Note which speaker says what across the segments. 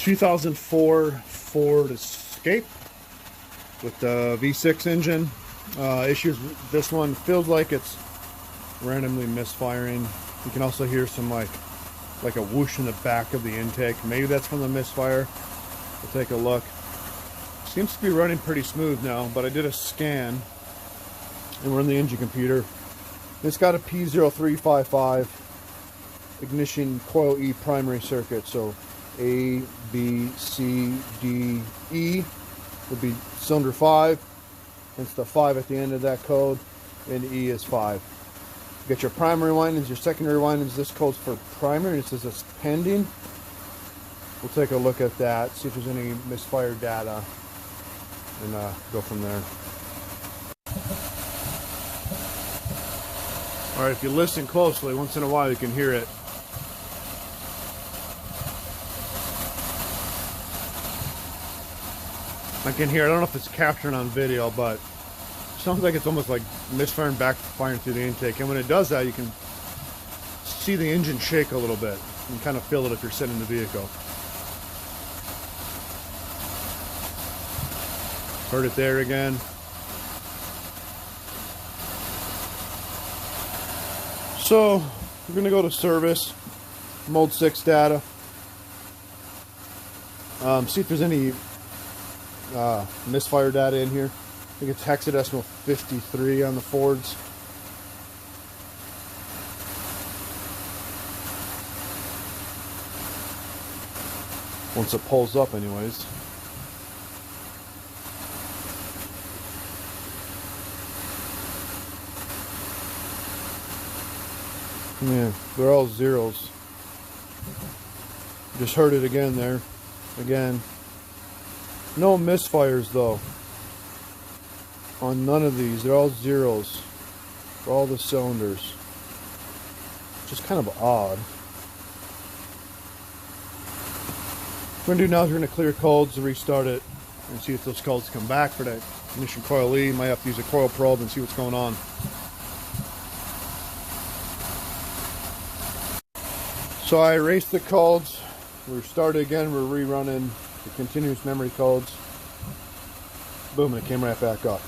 Speaker 1: 2004 Ford Escape with the V6 engine. Issues with this one, feels like it's randomly misfiring. You can also hear some like a whoosh in the back of the intake. Maybe that's from the misfire. We'll take a look. Seems to be running pretty smooth now, but I did a scan and we're in the engine computer. It's got a P0355 ignition coil E primary circuit, so A, B, C, D, E would be cylinder 5, hence the 5 at the end of that code, and E is 5. You get your primary windings, your secondary windings. This code's for primary, and it says it's pending. We'll take a look at that, see if there's any misfire data, and go from there. Alright, if you listen closely, once in a while you can hear it. I can hear, I don't know if it's capturing on video, but it sounds like it's almost like misfiring, backfiring through the intake. And when it does that, you can see the engine shake a little bit. You can kind of feel it if you're sitting in the vehicle. Heard it there again. So we're going to go to service, mode 6 data, see if there's any misfire data in here. I think it's hexadecimal 53 on the Fords. Once it pulls up anyways. Yeah, they're all zeros. Just heard it again there. Again. No misfires though. On none of these. They're all zeros. For all the cylinders. Which is kind of odd. What we're going to do now is we're going to clear codes, restart it, and see if those codes come back for that ignition coil E. Might have to use a coil probe and see what's going on. So I erased the codes. We're started again. We're rerunning the continuous memory codes. Boom, and it came right back up.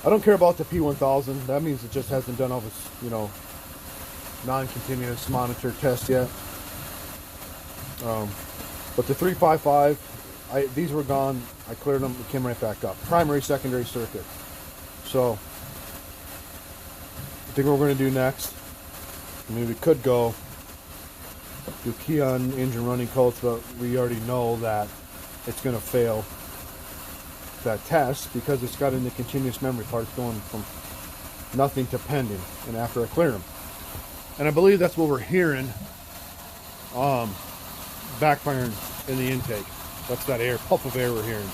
Speaker 1: I don't care about the P1000. That means it just hasn't done all this, you know, non-continuous monitor test yet. But the 355, these were gone. I cleared them. It came right back up. Primary, secondary circuit. So I think what we're going to do next, I mean, we could go do key on engine running codes, but we already know that it's going to fail that test because it's got in the continuous memory parts going from nothing to pending, and after I clear them. And I believe that's what we're hearing, backfiring in the intake. That's that air, puff of air we're hearing.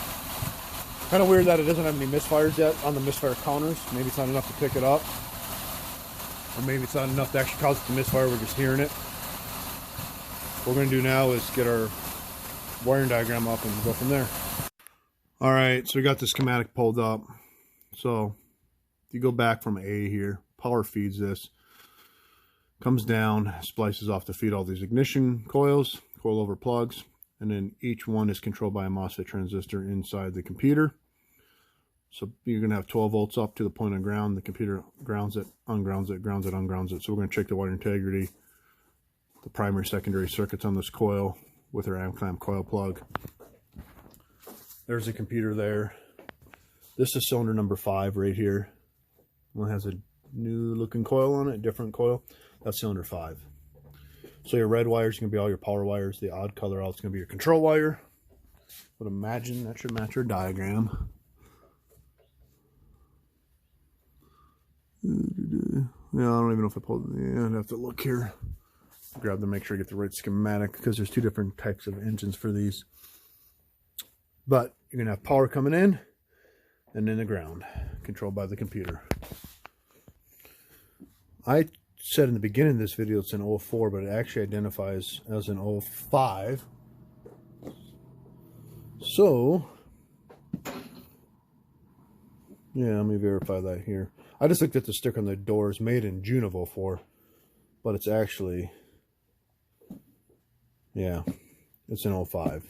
Speaker 1: Kind of weird that it doesn't have any misfires yet on the misfire counters. Maybe it's not enough to pick it up, or maybe it's not enough to actually cause it to misfire. We're just hearing it. What we're going to do now is get our wiring diagram up and go from there. Alright, so we got the schematic pulled up. So if you go back from A here, power feeds this, comes down, splices off to feed all these ignition coils, coilover plugs, and then each one is controlled by a MOSFET transistor inside the computer. So you're going to have 12 volts up to the point of ground. The computer grounds it, ungrounds it, grounds it, ungrounds it. So we're going to check the wire integrity, the primary, secondary circuits on this coil with our amp clamp coil plug. There's the computer there. This is cylinder number 5 right here. One has a new looking coil on it, different coil. That's cylinder 5. So your red wire is going to be all your power wires. The odd color out is going to be your control wire. Would imagine that should match your diagram. Yeah, I don't even know if I pulled it. Yeah, I'd have to look here. Grab them, make sure I get the right schematic, because there's 2 different types of engines for these. But you're going to have power coming in and then the ground, controlled by the computer. I said in the beginning of this video it's an 04, but it actually identifies as an 05. So, yeah, let me verify that here. I just looked at the sticker on the doors, made in June of 04, but it's actually, yeah, It's an 05.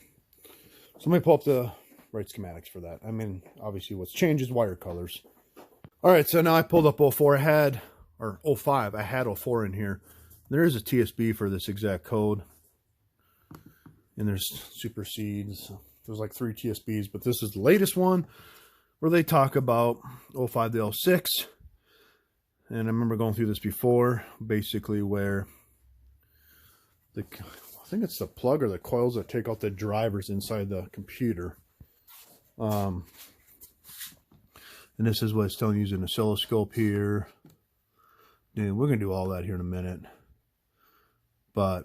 Speaker 1: So let me pull up the right schematics for that. I mean, obviously what's changed is wire colors. All right, so now I pulled up 04. I had, or 05, I had 04 in here. There is a TSB for this exact code. And there's supersedes. There's like 3 TSBs, but this is the latest one where they talk about 05 to 06. And I remember going through this before, basically where I think it's the plug or the coils that take out the drivers inside the computer. And this is what it's telling you using an oscilloscope here. And we're going to do all that here in a minute. But,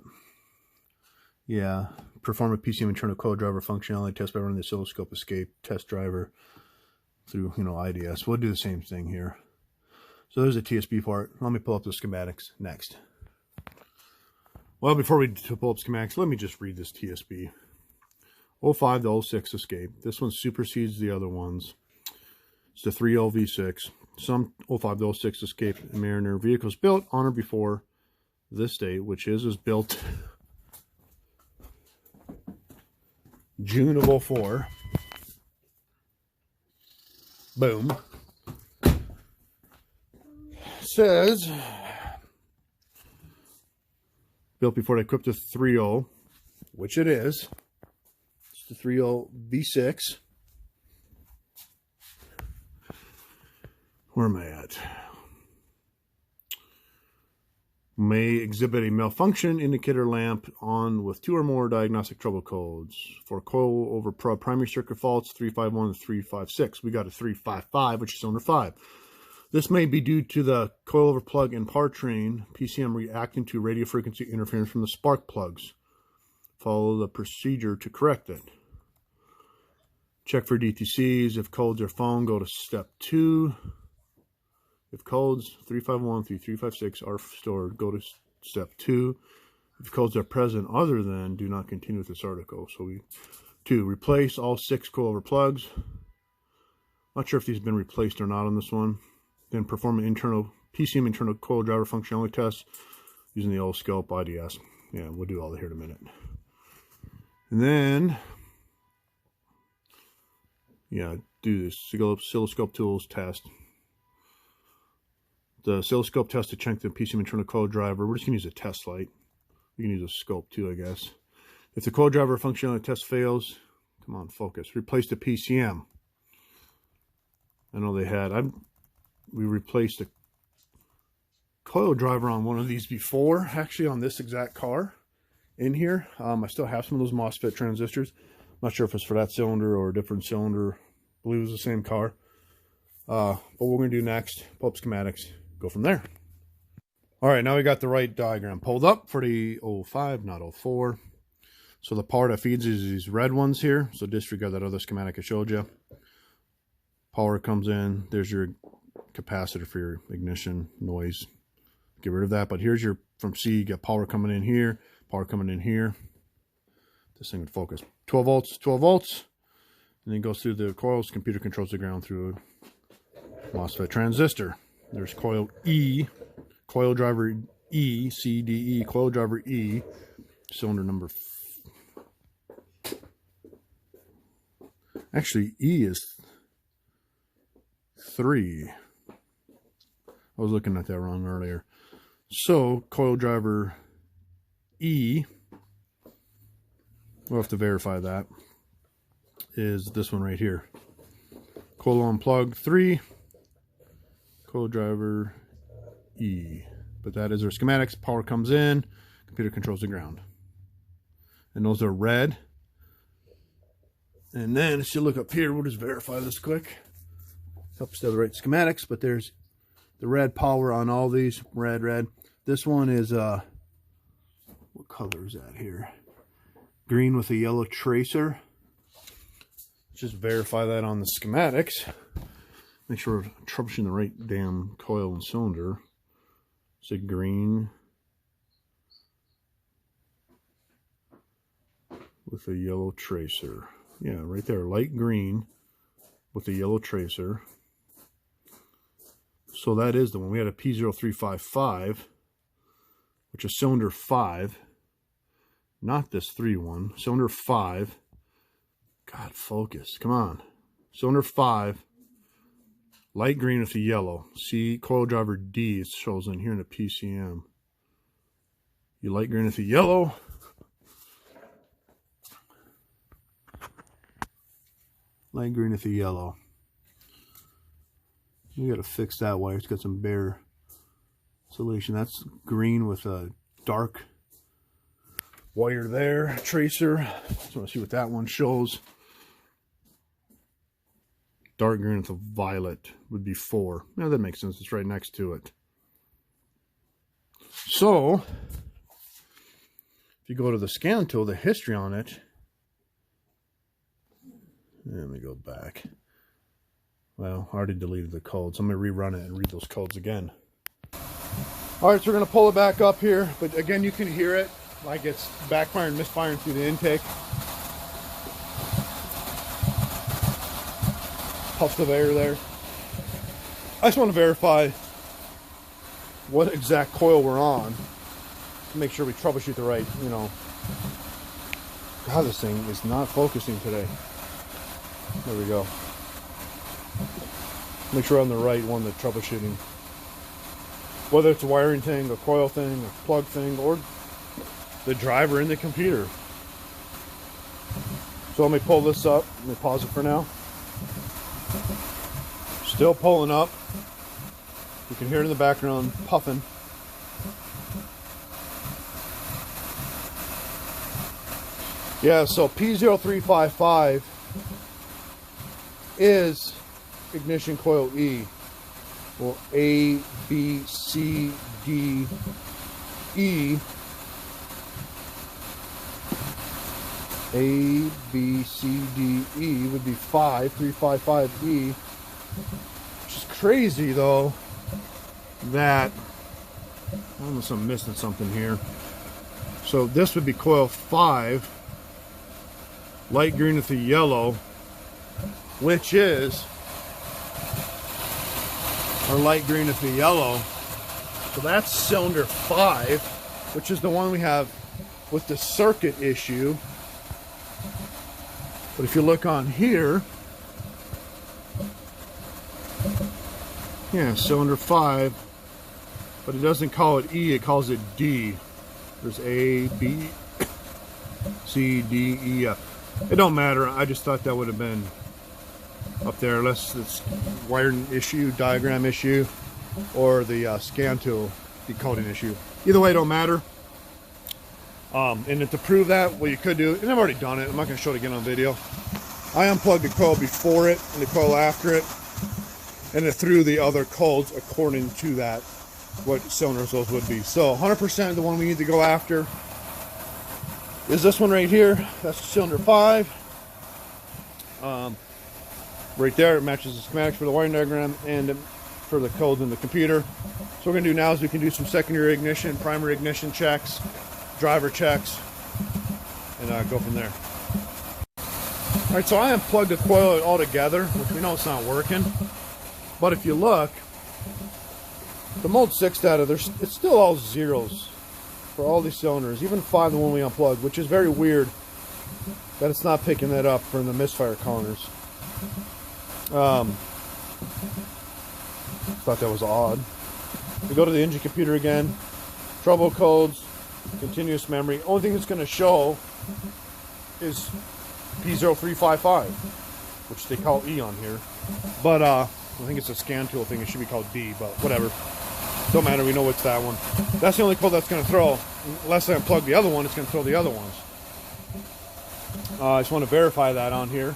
Speaker 1: yeah, perform a PCM internal coil driver functionality test by running the oscilloscope escape test driver through, IDS. We'll do the same thing here. So there's a TSB part. Let me pull up the schematics next. Well, before we pull up schematics, let me just read this TSB. 05 to 06 escape. This one supersedes the other ones. It's the 3LV6. Some 05 to 06 escape Mariner vehicles built on or before this date, which is built June of 04. Boom. Says built before they equipped the 3.0, which it is. It's the 3.0 V6. Where am I at? May exhibit a malfunction indicator lamp on with 2 or more diagnostic trouble codes. For coil over primary circuit faults, 351 and 356. We got a 355, which is cylinder 5. This may be due to the coilover plug and power train PCM reacting to radio frequency interference from the spark plugs. Follow the procedure to correct it. Check for DTCs. If codes are found, go to step 2. If codes 351 through 356 are stored, go to step 2. If codes are present other than, do not continue with this article. So 2. Replace all 6 coilover plugs. Not sure if these have been replaced or not on this one. Then perform an PCM internal coil driver functionality test using the oscilloscope IDS. Yeah, we'll do all that here in a minute. And then, yeah, do this oscilloscope tools test. The oscilloscope test to check the PCM internal coil driver. We're just going to use a test light. We can use a scope too, I guess. If the coil driver functionality test fails, come on, focus. Replace the PCM. I know they had. We replaced a coil driver on one of these before, actually on this exact car in here. I still have some of those MOSFET transistors. I'm not sure if it's for that cylinder or a different cylinder. I believe it was the same car. But what we're going to do next, pull up schematics, go from there. All right, now we got the right diagram pulled up for the 05, not 04. So the power that feeds is these red ones here. So disregard that other schematic I showed you. Power comes in. There's your capacitor for your ignition noise. Get rid of that. But here's your, from C, you got power coming in here, power coming in here. This thing would focus. 12 volts, 12 volts. And then goes through the coils. Computer controls the ground through a MOSFET transistor. There's coil E, coil driver E, C, D, E, coil driver E, cylinder number. Actually, E is 3. I was looking at that wrong earlier. So, coil driver E, we'll have to verify that, is this one right here. Coil on plug 3, coil driver E. But that is our schematics. Power comes in, computer controls the ground. And those are red. And then, if you look up here, we'll just verify this quick. Helps to have the right schematics, but there's the red power on all these. Red, red. This one is, what color is that here? Green with a yellow tracer. Just verify that on the schematics. Make sure we're troubleshooting the right damn coil and cylinder. It's a green with a yellow tracer. Yeah, right there, light green with a yellow tracer. So that is the one. We had a P0355, which is cylinder 5. not this 3 one, cylinder 5. God, focus, come on. Cylinder 5, light green with the yellow. See, coil driver D, it shows in here in the PCM. You light green with the yellow. Light green with the yellow. You gotta fix that wire. It's got some bare insulation. That's green with a dark wire there. Tracer. Just want to see what that one shows. Dark green with a violet would be 4. Yeah, that makes sense. It's right next to it. So, if you go to the scan tool, the history on it. Let me go back. Well, I already deleted the codes. I'm going to rerun it and read those codes again. Alright, so we're going to pull it back up here. But again, you can hear it. Like it's backfiring, misfiring through the intake. Puffs of air there. I just want to verify what exact coil we're on to make sure we troubleshoot the right, you know. God, this thing is not focusing today. There we go. Make sure we're on the right one, the troubleshooting. Whether it's a wiring thing, a coil thing, a plug thing, or the driver in the computer. So let me pull this up. Let me pause it for now. Still pulling up. You can hear it in the background puffing. Yeah, so P0355 is ignition coil E. Well, A, B, C, D, E. A, B, C, D, E would be 355E. Which is crazy though, that, unless I'm missing something here. So this would be coil 5, light green with the yellow, which is our light green with the yellow. So that's cylinder 5, which is the one we have with the circuit issue. But if you look on here, yeah, cylinder 5, but it doesn't call it E, it calls it D. There's A, B, C, D, E, F. It don't matter, I just thought that would have been up there, unless it's wiring issue, diagram issue, or the scan tool decoding issue. Either way, it don't matter. And to prove that, what you could do, and I've already done it, I'm not going to show it again on video. I unplugged the coil before it and the coil after it, and it threw the other codes according to that, what cylinders those would be. So 100% the one we need to go after is this one right here. That's cylinder 5. Right there, it matches the schematics for the wiring diagram and for the codes in the computer. So what we're going to do now is we can do some secondary ignition, primary ignition checks, driver checks, and go from there. Alright, so I unplugged the coil altogether, which we know it's not working. But if you look, the mode 6 data, it's still all zeros for all these cylinders, even 5, the one we unplugged, which is very weird that it's not picking that up from the misfire counters. Thought that was odd. We go to the engine computer again, trouble codes, continuous memory. Only thing it's going to show is P0355, which they call E on here. But I think it's a scan tool thing. It should be called D, but whatever. Don't matter. We know it's that one. That's the only code that's going to throw. Unless I unplug the other one, it's going to throw the other ones. I just want to verify that on here.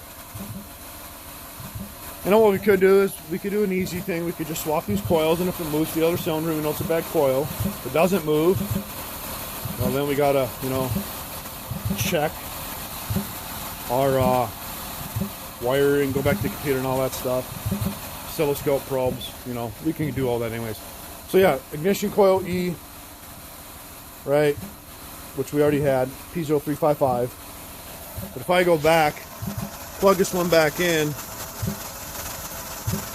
Speaker 1: You know what we could do is we could do an easy thing. We could just swap these coils, and if it moves to the other cylinder, we know it's a bad coil. If it doesn't move, well, then we gotta, you know, check our wiring, go back to the computer and all that stuff. Oscilloscope probes, you know, we can do all that anyways. So yeah, ignition coil E, right, which we already had, P0355. But if I go back, plug this one back in,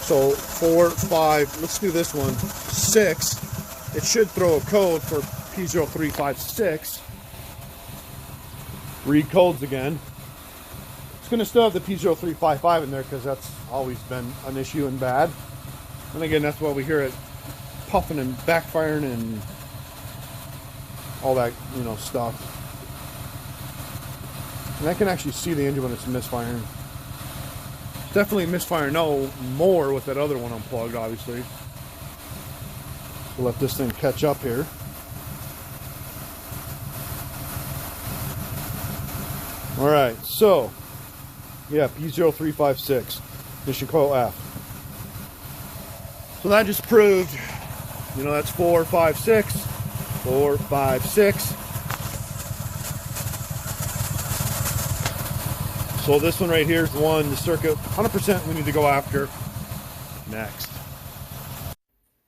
Speaker 1: so 4, 5, let's do this one, 6, it should throw a code for P0356. read codes again. It's going to still have the P0355 in there because that's always been an issue and bad. And again, that's why we hear it puffing and backfiring and all that, you know, stuff. And I can actually see the engine when it's misfiring. It's definitely misfiring no more with that other one unplugged, obviously. So let this thing catch up here. Alright, so yeah, P0356, ignition coil F. So that just proved, you know, that's 4, 5, 6, 4, 5, 6. So this one right here is the one, the circuit, 100% we need to go after next.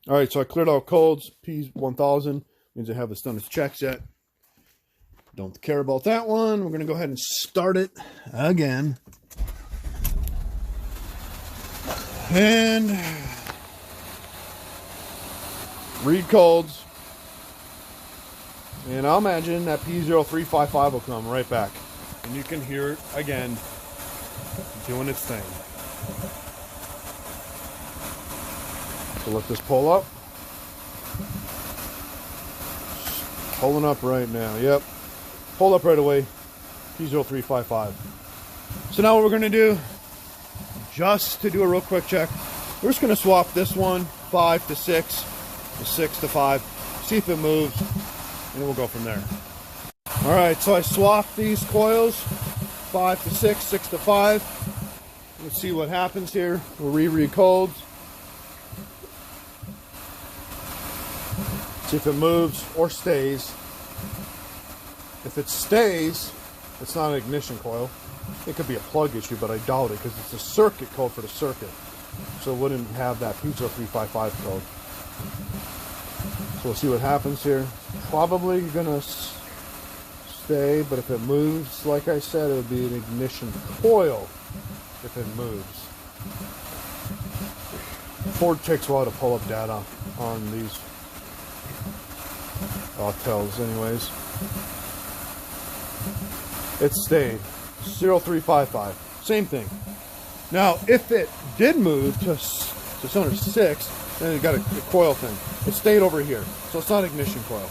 Speaker 1: Alright, so I cleared out codes. P1000 means I have this done as checks yet. Don't care about that one. We're going to go ahead and start it again. And read codes. And I'll imagine that P0355 will come right back. And you can hear it again doing its thing. So let this pull up. Pulling up right now. Yep. Pull up right away. P0355. So now what we're going to do, just to do a real quick check, we're just going to swap this one 5 to 6, to 6 to 5, see if it moves, and then we'll go from there. Alright, so I swapped these coils 5 to 6, 6 to 5. Let's see what happens here. We'll reread codes. See if it moves or stays. If it stays, it's not an ignition coil. It could be a plug issue, but I doubt it because it's a circuit code for the circuit. So it wouldn't have that P0355 code. So we'll see what happens here. Probably going to stay, but if it moves, like I said, it would be an ignition coil if it moves. Ford takes a while to pull up data on these tells anyways. It stayed 0355, same thing. Now if it did move to cylinder 6, then it got a coil thing. It stayed over here, so it's not ignition coil.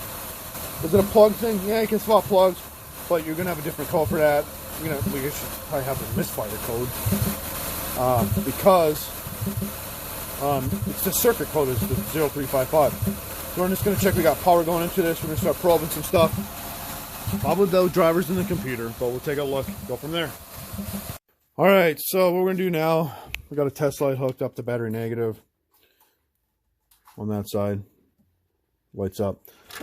Speaker 1: Is it a plug thing? Yeah, you can swap plugs, but you're gonna have a different code for that. We should probably have the misfire code because it's the circuit code is the 0355. So we're just going to check we got power going into this. We're going to start probing some stuff. Probably those drivers in the computer, but we'll take a look, go from there. Alright, so what we're going to do now, we got a test light hooked up to battery negative on that side. Lights up.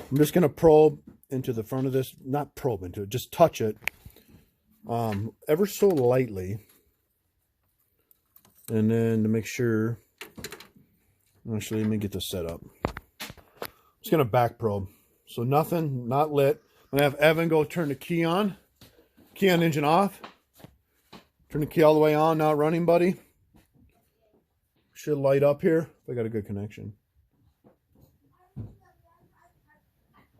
Speaker 1: I'm just going to probe into the front of this, not probe into it, just touch it ever so lightly. And then to make sure, actually let me get this set up. Just going to back probe. So nothing, not lit. I'm going to have Evan go turn the key on. Key on engine off. Turn the key all the way on, not running, buddy. Should light up here if I got a good connection.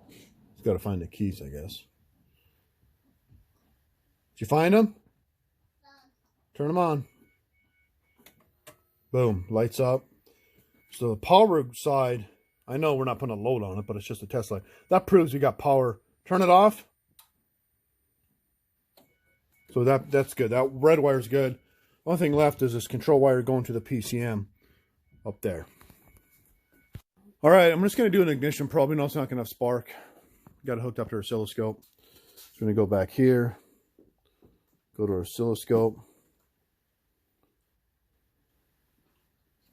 Speaker 1: Just got to find the keys, I guess. Did you find them? Turn them on. Boom, lights up. So the power side, I know we're not putting a load on it, but it's just a test light. That proves we got power. Turn it off. So that's good. That red wire is good. Only thing left is this control wire going to the PCM up there. All right, I'm just going to do an ignition probe. You know it's not going to have spark. Got it hooked up to our oscilloscope. Just going to go back here. Go to our oscilloscope.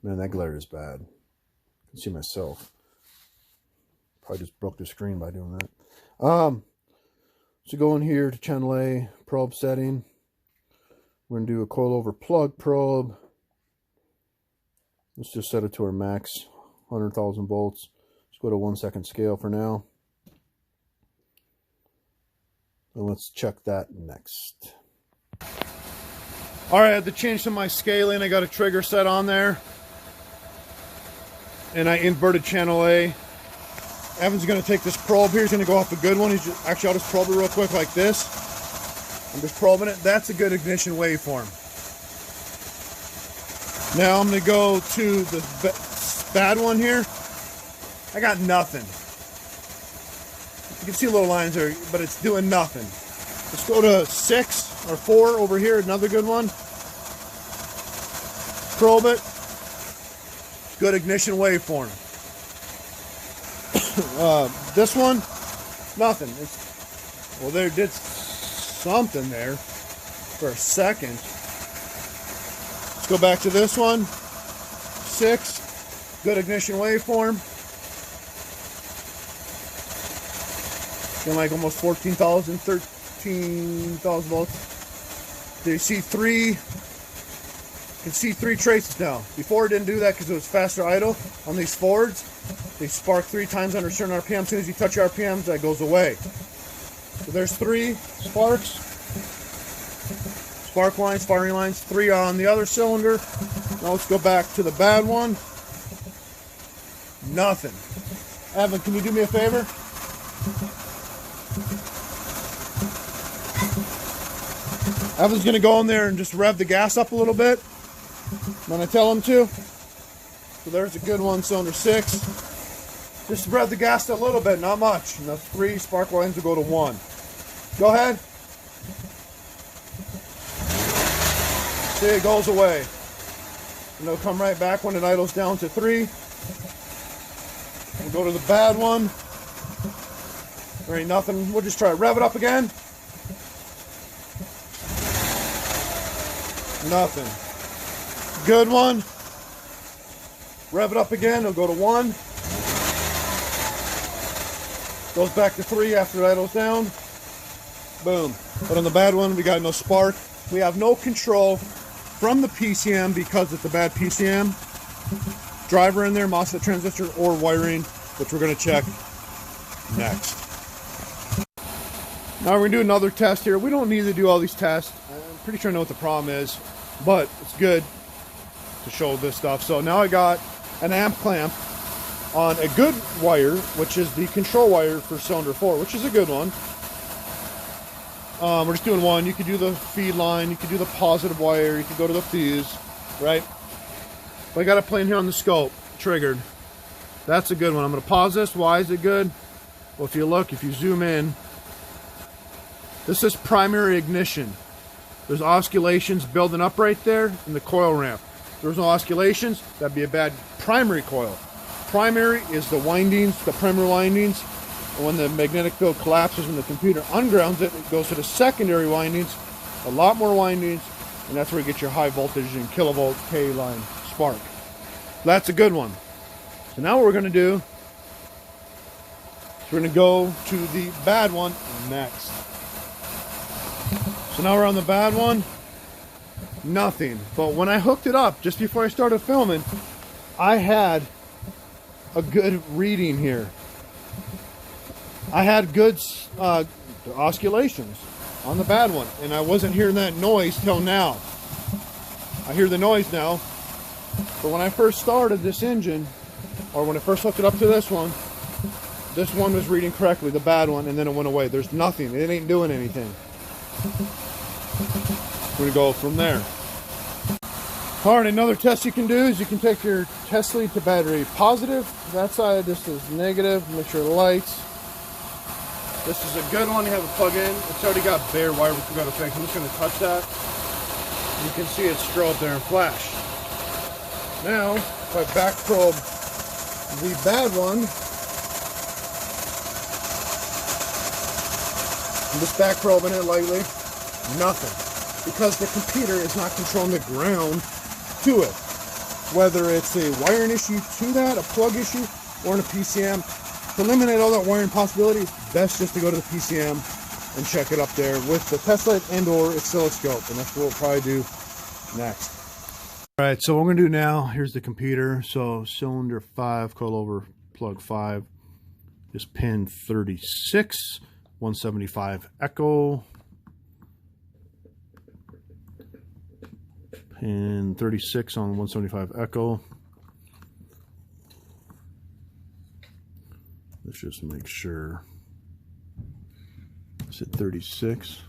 Speaker 1: Man, that glare is bad. I can see myself. Probably just broke the screen by doing that. So go in here to channel A, probe setting. We're going to do a coil over plug probe. Let's just set it to our max, 100,000 volts. Let's go to 1 second scale for now. And let's check that next. All right, I had to change some of my scaling. I got a trigger set on there. And I inverted channel A. Evan's going to take this probe here. He's going to go off a good one. Actually, I'll just probe it real quick like this. I'm just probing it. That's a good ignition waveform. Now I'm going to go to the bad one here. I got nothing. You can see little lines there, but it's doing nothing. Let's go to 6 or 4 over here, another good one. Probe it. Good ignition waveform. This one, nothing. Well, there did something there for a second. Let's go back to this one. 6, good ignition waveform. Getting like almost 14,000, 13,000 volts. Do you see 3? You can see 3 traces now. Before it didn't do that because it was faster idle. On these Fords, they spark 3 times under a certain RPM. As soon as you touch your RPMs, that goes away. So there's 3 sparks. Spark lines, firing lines, 3 on the other cylinder. Now let's go back to the bad one. Nothing. Evan, can you do me a favor? Evan's going to go in there and just rev the gas up a little bit when I tell him to. So there's a good one, cylinder 6. Just rev the gas a little bit, not much. And the 3 spark lines will go to 1. Go ahead. See, it goes away. And it'll come right back when it idles down to 3. We'll go to the bad one. There ain't nothing. We'll just try to rev it up again. Nothing. Good one. Rev it up again. It'll go to 1. Goes back to 3 after it idles down. Boom. But on the bad one, we got no spark. We have no control from the PCM because it's a bad PCM. Driver in there, MOSFET transistor, or wiring, which we're going to check next. Now we're going to do another test here. We don't need to do all these tests. I'm pretty sure I know what the problem is, but it's good to show this stuff. So now I got an amp clamp on a good wire, which is the control wire for cylinder 4, which is a good one. We're just doing one. You could do the feed line, you could do the positive wire, you could go to the fuse, right? But I got it playing here on the scope, triggered. That's a good one. I'm going to pause this. Why is it good? Well, if you look, if you zoom in, this is primary ignition. There's oscillations building up right there in the coil ramp. If there's no oscillations, that'd be a bad primary coil. Primary is the windings, the primary windings. And when the magnetic field collapses, when the computer ungrounds it, it goes to the secondary windings, a lot more windings, and that's where you get your high voltage and kilovolt K line spark. That's a good one. So now what we're going to do is we're going to go to the bad one next. So now we're on the bad one. Nothing. But when I hooked it up, just before I started filming, I had a good reading here. I had good oscillations on the bad one, and I wasn't hearing that noise till now. I hear the noise now, but when I first started this engine, or when I first hooked it up to this one was reading correctly, the bad one, and then it went away. There's nothing. It ain't doing anything. We're going to go from there. Alright, another test you can do is you can take your test lead to battery positive. That side, this is negative. Make sure the lights. This is a good one. You have a plug in. It's already got bare wire, which we got to fix. I'm just going to touch that. You can see it strobe there and flash. Now, if I back probe the bad one, I'm just back probing it lightly. Nothing. Because the computer is not controlling the ground to it. Whether it's a wiring issue to that, a plug issue, or in a PCM. To eliminate all that wiring possibilities, best just to go to the PCM and check it up there with the test light and or oscilloscope, and that's what we'll probably do next. All right, so what we're going to do now, here's the computer. So cylinder 5, coil over plug 5, is pin 36, 175 echo. Pin 36 on 175 echo. Let's just make sure. It's at 36.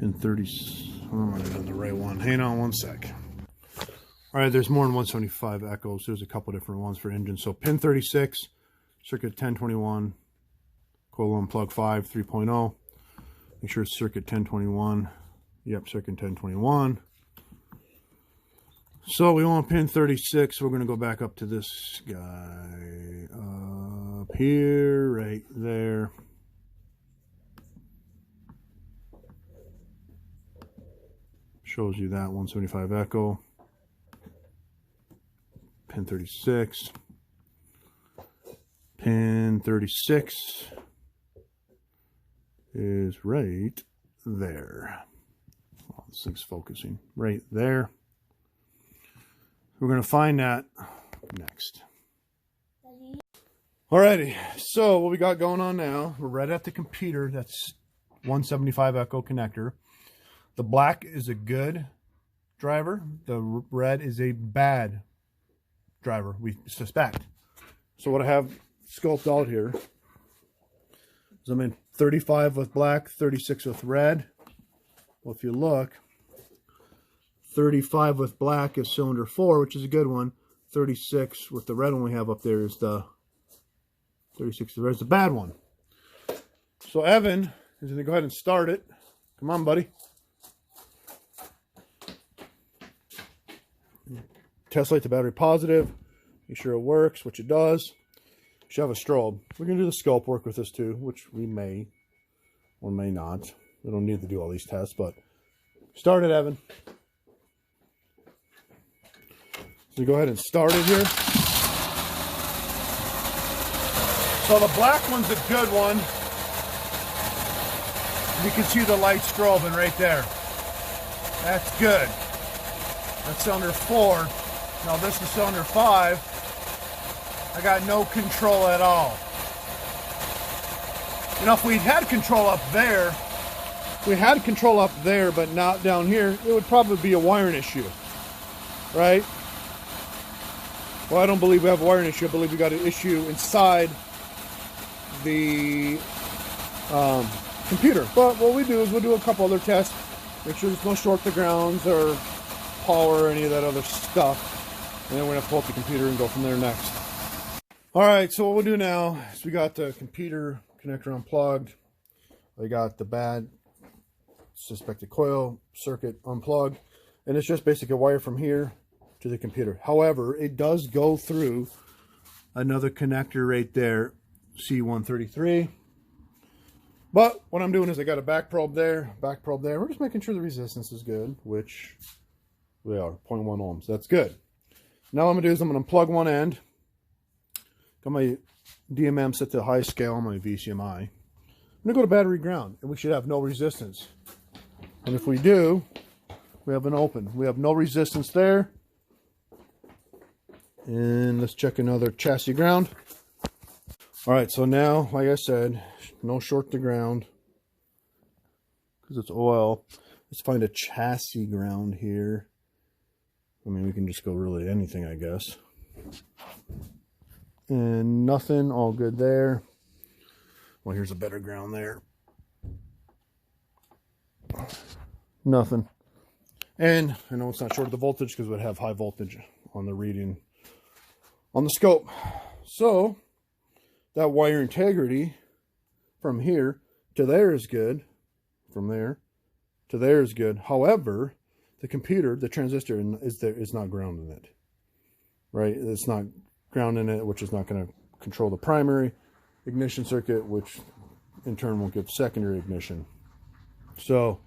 Speaker 1: Pin 30. I'm not on the right one. Hang on one sec. All right, there's more than 175 echoes. There's a couple different ones for engines. So pin 36, circuit 1021, coil on plug 5, 3.0. Make sure it's circuit 1021. Yep, circuit 1021. So we want pin 36. We're going to go back up to this guy up here, right there. Shows you that 175 echo. Pin 36. Pin 36 is right there. Oh, this thing's focusing right there. We're going to find that next. Alrighty, so what we got going on now, we're right at the computer. That's 175 echo connector. The black is a good driver. The red is a bad driver, we suspect. So what I have scoped out here is I'm in 35 with black, 36 with red. Well, if you look, 35 with black is cylinder 4, which is a good one. 36 with the red one we have up there is the 36 the red is the bad one. So Evan is going to go ahead and start it. Come on, buddy. Test light the battery positive. Make sure it works, which it does. You should have a strobe. We're going to do the scope work with this too, which we may or may not. We don't need to do all these tests, but start it, Evan. So go ahead and start it here. So the black one's a good one. You can see the light strobing right there. That's good. That's cylinder 4. Now this is cylinder 5. I got no control at all. You know, if we'd had control up there, but not down here, it would probably be a wiring issue, right? Well, I don't believe we have a wiring issue. I believe we got an issue inside the computer. But what we do is we'll do a couple other tests, make sure there's no short to grounds or power or any of that other stuff, and then we're gonna pull up the computer and go from there next. All right, so what we'll do now is we got the computer connector unplugged. We got the bad suspected coil circuit unplugged, and it's just basically a wire from here to the computer. However, it does go through another connector right there, C133. But what I'm doing is I got a back probe there. We're just making sure the resistance is good, which we are, 0.1 ohms. That's good. Now what I'm going to do is I'm going to unplug one end. Got my DMM set to the high scale on my VCMI. I'm going to go to battery ground, and we should have no resistance. And if we do, we have an open. We have no resistance there. And let's check another chassis ground. All right, so now, like I said, no short to ground because it's oil. Let's find a chassis ground here. I mean, we can just go really anything, I guess. And nothing, all good there. Well, here's a better ground there. Nothing. And I know it's not short of the voltage because it would have high voltage on the reading on the scope. So that wire integrity from here to there is good. From there to there is good. However, the computer, the transistor is not grounding it. Right? It's not grounding it, which is not going to control the primary ignition circuit, which in turn will give secondary ignition. So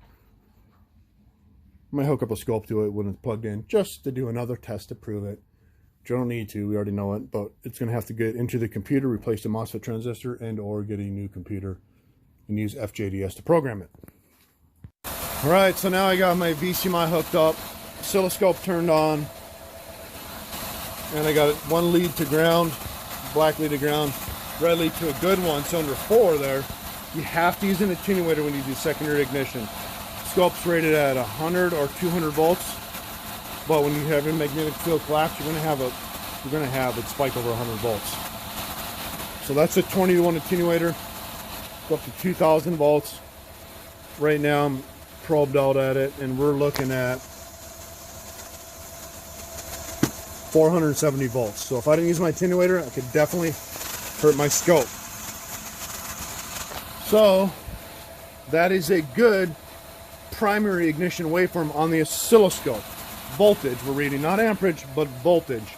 Speaker 1: I might hook up a scope to it when it's plugged in just to do another test to prove it. You don't need to, we already know it, but it's going to have to get into the computer, replace the MOSFET transistor, and or get a new computer and use FJDS to program it. All right, so now I got my VCMI hooked up, oscilloscope turned on, and I got one lead to ground, black lead to ground, red lead to a good one, cylinder 4 there. You have to use an attenuator when you do secondary ignition. Scope's rated at 100 or 200 volts. But when you have a magnetic field collapse, you're going to have it spike over 100 volts. So that's a 20 to 1 attenuater. Go up to 2,000 volts. Right now I'm probed out at it, and we're looking at 470 volts. So if I didn't use my attenuator, I could definitely hurt my scope. So that is a good primary ignition waveform on the oscilloscope. Voltage we're reading, not amperage, but voltage.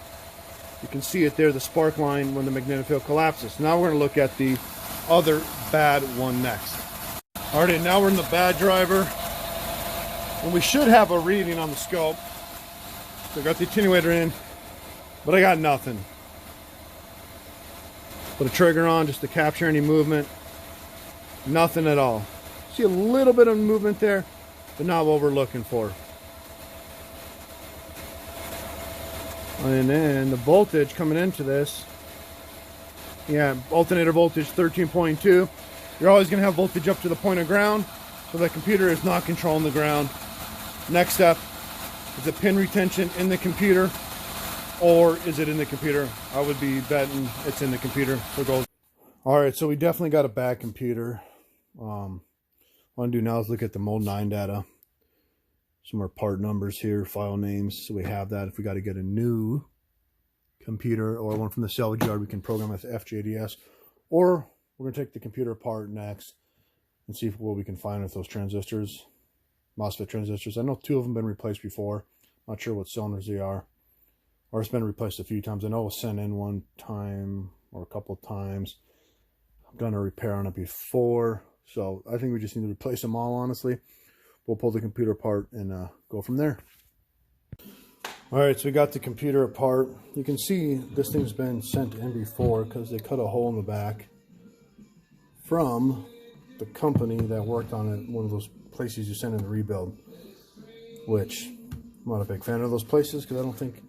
Speaker 1: You can see it there, the spark line when the magnetic field collapses. Now we're going to look at the other bad one next. Alright, now we're in the bad driver, and we should have a reading on the scope. So I got the attenuator in, but I got nothing. Put a trigger on just to capture any movement. Nothing at all. See a little bit of movement there, but not what we're looking for. And then the voltage coming into this, yeah, alternator voltage 13.2. You're always going to have voltage up to the point of ground, so the computer is not controlling the ground. Next step, is it pin retention in the computer, or is it in the computer? I would be betting it's in the computer. So go. All right, so we definitely got a bad computer. What I'm going to do now is look at the Mode 9 data. Some more part numbers here, file names, so we have that. If we got to get a new computer or one from the salvage yard, we can program with FJDS, or we're going to take the computer apart next and see what we can find with those transistors, MOSFET transistors. I know 2 of them have been replaced before. Not sure what cylinders they are, or it's been replaced a few times. I know it was sent in one time or a couple of times. I've done a repair on it before, so I think we just need to replace them all, honestly. We'll pull the computer apart and go from there. All right, so we got the computer apart. You can see this thing's been sent in before because they cut a hole in the back from the company that worked on it, one of those places you send in the rebuild, which I'm not a big fan of those places because I don't think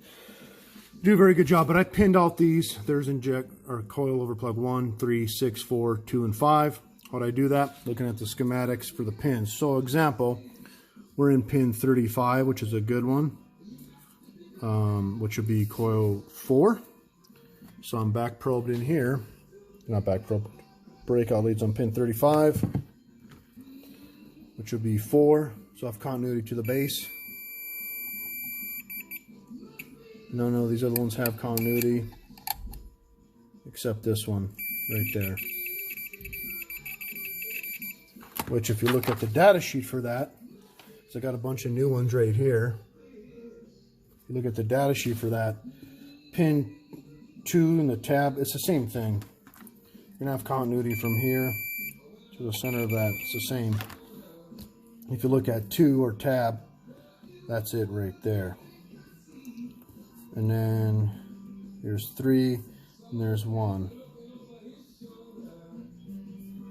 Speaker 1: do a very good job. But I pinned out these. There's inject or coil over plug 1, 3, 6, 4, 2, and 5. How'd I do that? Looking at the schematics for the pins. So example, we're in pin 35, which is a good one, which would be coil 4. So I'm back probed in here, not back probed, breakout leads on pin 35, which would be 4. So I have continuity to the base. No, these other ones have continuity, except this one right there. Which, if you look at the data sheet for that, so I got a bunch of new ones right here. If you look at the data sheet for that, pin 2 in the tab, it's the same thing. You're gonna have continuity from here to the center of that. It's the same. If you look at 2 or tab, that's it right there. And then there's 3 and there's 1.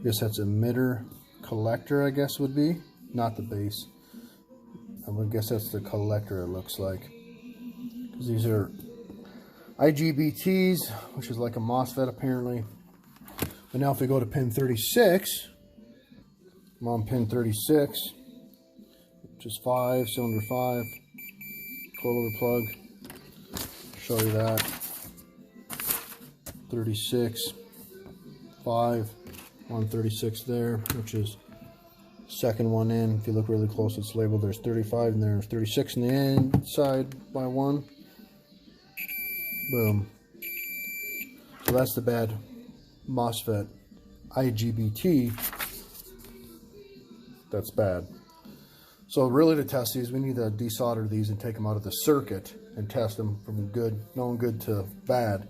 Speaker 1: I guess that's emitter collector, I guess would be, not the base. I would guess that's the collector, it looks like, because these are IGBTs, which is like a MOSFET apparently. But now if we go to pin 36, I'm on pin 36, which is 5, cylinder 5, coilover plug. Show you that. 36, 5. 136 there, which is second one in. If you look really close, it's labeled. There's 35 and there's 36 in the inside by 1. Boom. So that's the bad MOSFET IGBT. That's bad. So really, to test these, we need to desolder these and take them out of the circuit and test them from good, known good to bad.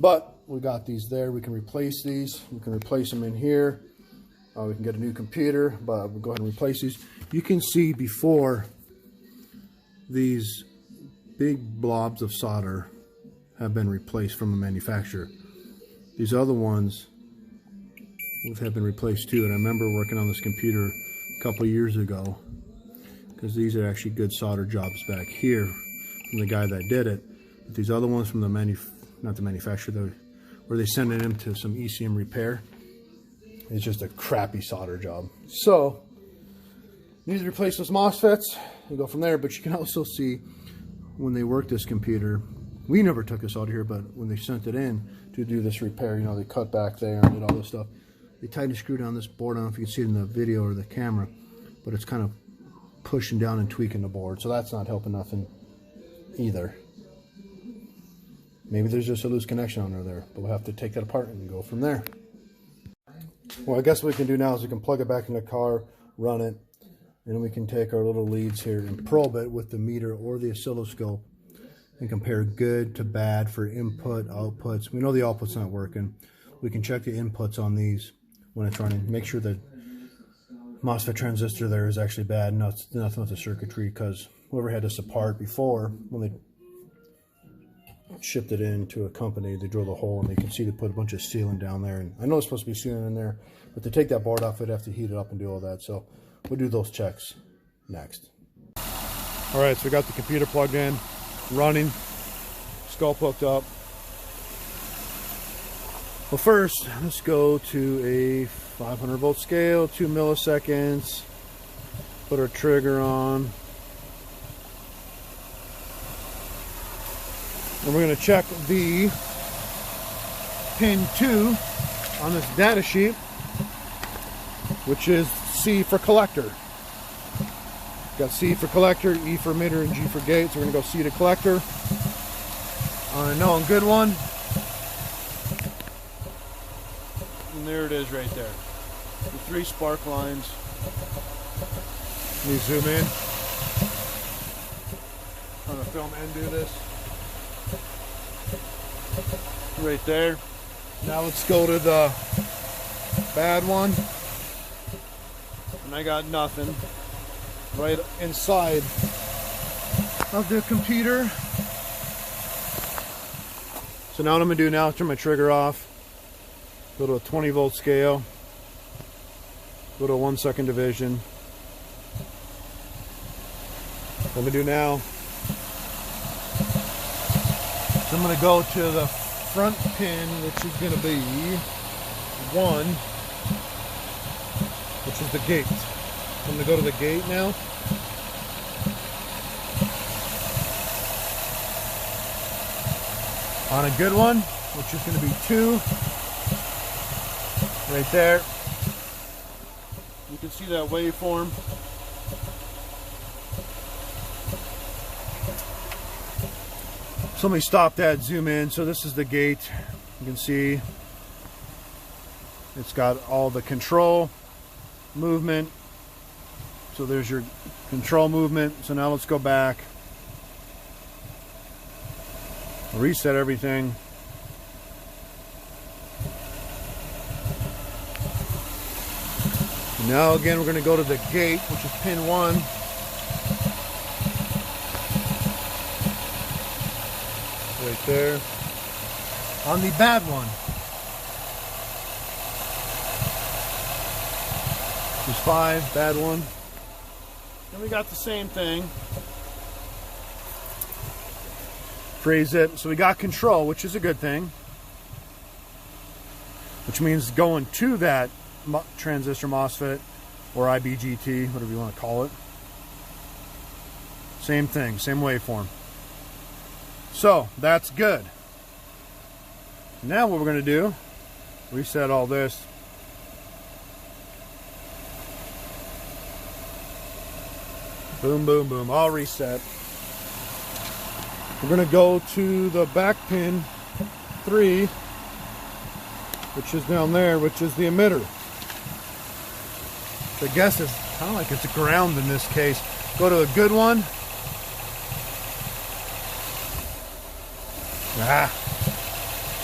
Speaker 1: But we got these there. We can replace these. We can replace them in here. We can get a new computer, but we'll go ahead and replace these. You can see before these big blobs of solder have been replaced from the manufacturer. These other ones have been replaced too. And I remember working on this computer a couple of years ago, because these are actually good solder jobs back here from the guy that did it. But these other ones from the not the manufacturer, where they send it into some ECM repair, it's just a crappy solder job. So you need to replace those MOSFETs and go from there. But you can also see when they worked this computer, we never took this out of here, but when they sent it in to do this repair, you know, they cut back there and did all this stuff. They tightened the screw down this board. I don't know if you can see it in the video or the camera, but it's kind of pushing down and tweaking the board, so that's not helping nothing either. Maybe there's just a loose connection under there, but we'll have to take that apart and go from there. Well, I guess what we can do now is we can plug it back in the car, run it, and then we can take our little leads here and probe it with the meter or the oscilloscope and compare good to bad for input, outputs. We know the output's not working. We can check the inputs on these when it's running. Make sure the MOSFET transistor there is actually bad, nothing with the circuitry, because whoever had this apart before, when they shipped it into a company, they drilled a hole and you can see they put a bunch of sealant down there. And I know it's supposed to be sealant in there, but to take that board off, they'd have to heat it up and do all that. So we'll do those checks next. All right, so we got the computer plugged in, running, scope hooked up. Well, first, let's go to a 500 volt scale, 2 milliseconds, put our trigger on. And we're going to check the pin 2 on this data sheet, which is C for collector. Got C for collector, E for emitter, and G for gate. So we're going to go C to collector on a known good one. And there it is right there. The 3 spark lines. Let me zoom in. I'm going to film and do this. Right there. Now let's go to the bad one. And I got nothing right inside of the computer. So now what I'm going to do now is turn my trigger off. Go to a 20 volt scale. Go to a 1 second division. What I'm going to do now, so I'm going to go to the front pin, which is going to be 1, which is the gate. So I'm going to go to the gate now. On a good one, which is going to be 2, right there. You can see that waveform. So let me stop that, zoom in. So this is the gate. You can see it's got all the control movement. So there's your control movement. So now let's go back, reset everything. Now again, we're going to go to the gate, which is pin 1. Right there. On the bad one. There's 5, bad one. Then we got the same thing. Freeze it. So we got control, which is a good thing. Which means going to that transistor MOSFET or IBGT, whatever you want to call it. Same thing, same waveform. So that's good. Now what we're going to do, reset all this. Boom, boom, boom, all reset. We're going to go to the back pin 3, which is down there, which is the emitter. Which I guess is kind of like it's a ground in this case. Go to a good one.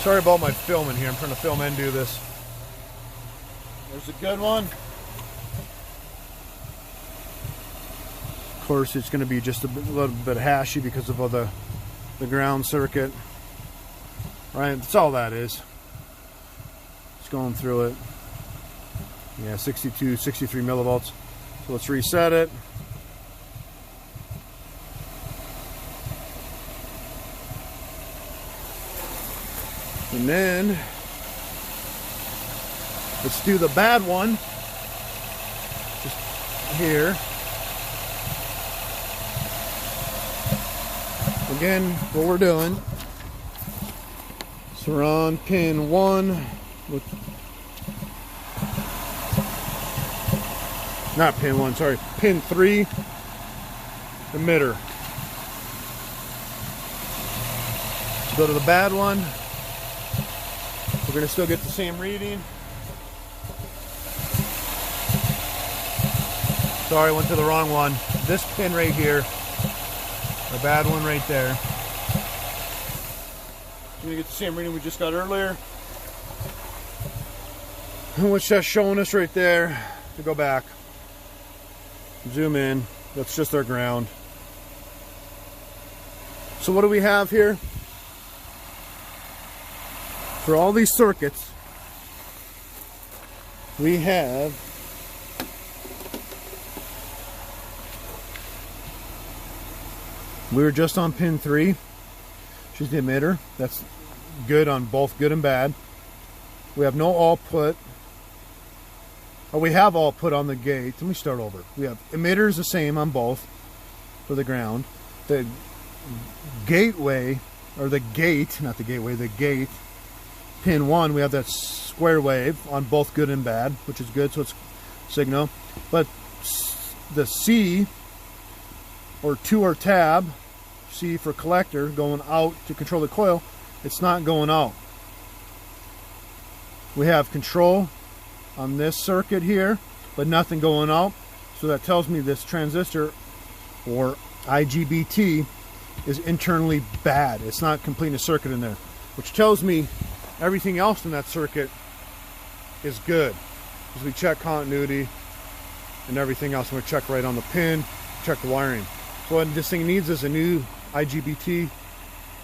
Speaker 1: Sorry about my filming here. I'm trying to film and do this. There's a good one. Of course, it's going to be just a little bit hashy because of all the ground circuit. Right, that's all that is. It's going through it. Yeah, 62, 63 millivolts. So let's reset it. And then let's do the bad one. Just here. Again, what we're doing. So we're on pin 1 with, not pin 1, sorry, pin 3 emitter. Let's go to the bad one. We're going to still get the same reading. Sorry, I went to the wrong one. This pin right here, the bad one right there. We're going to get the same reading we just got earlier, which that's showing us right there. To go back, zoom in, that's just our ground. So what do we have here? For all these circuits, we have we were just on pin 3, which is the emitter. That's good on both good and bad. We have no output. Or we have output on the gate. Let me start over. We have emitters the same on both for the ground. The gateway, or the gate, not the gateway, the gate, pin 1, we have that square wave on both good and bad, which is good, so it's signal. But the C, or 2 or tab, C for collector, going out to control the coil, it's not going out. We have control on this circuit here, but nothing going out. So that tells me this transistor, or IGBT, is internally bad. It's not completing a circuit in there, which tells me everything else in that circuit is good. Because we check continuity and everything else. I'm going to check right on the pin, check the wiring. So what this thing needs is a new IGBT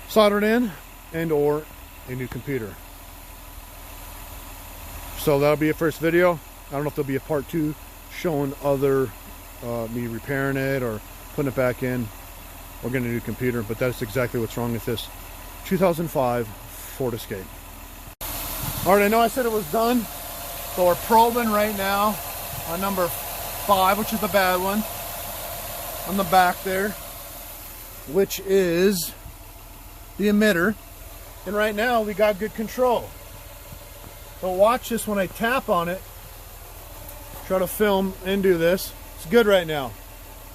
Speaker 1: soldered in, and or a new computer. So that'll be a first video. I don't know if there'll be a part 2 showing other me repairing it or putting it back in or getting a new computer, but that's exactly what's wrong with this 2005 Ford Escape. Alright, I know I said it was done, so we're probing right now on number 5, which is the bad one, on the back there, which is the emitter, and right now we got good control. So watch this when I tap on it. Try to film and do this. It's good right now.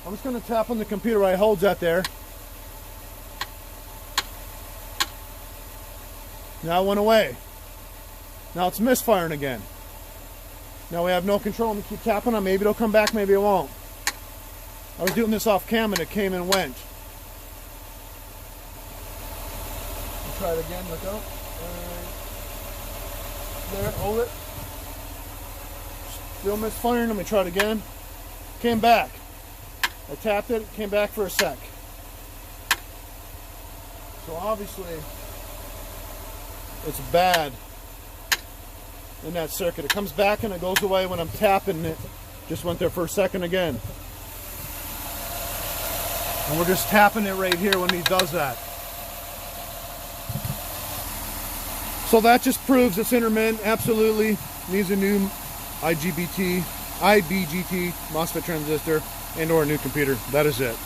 Speaker 1: I'm just going to tap on the computer while it holds that there. Now it went away. Now it's misfiring again. Now we have no control. I'm going to keep tapping on. Maybe it'll come back, maybe it won't. I was doing this off cam and it came and went. I'll try it again. Look out. There, hold it. Still misfiring. Let me try it again. Came back. I tapped it, came back for a sec. So obviously it's bad in that circuit. It comes back and it goes away when I'm tapping it. Just went there for a second again. And we're just tapping it right here when he does that. So that just proves it's intermittent. Absolutely needs a new IGBT MOSFET transistor and or a new computer. That is it.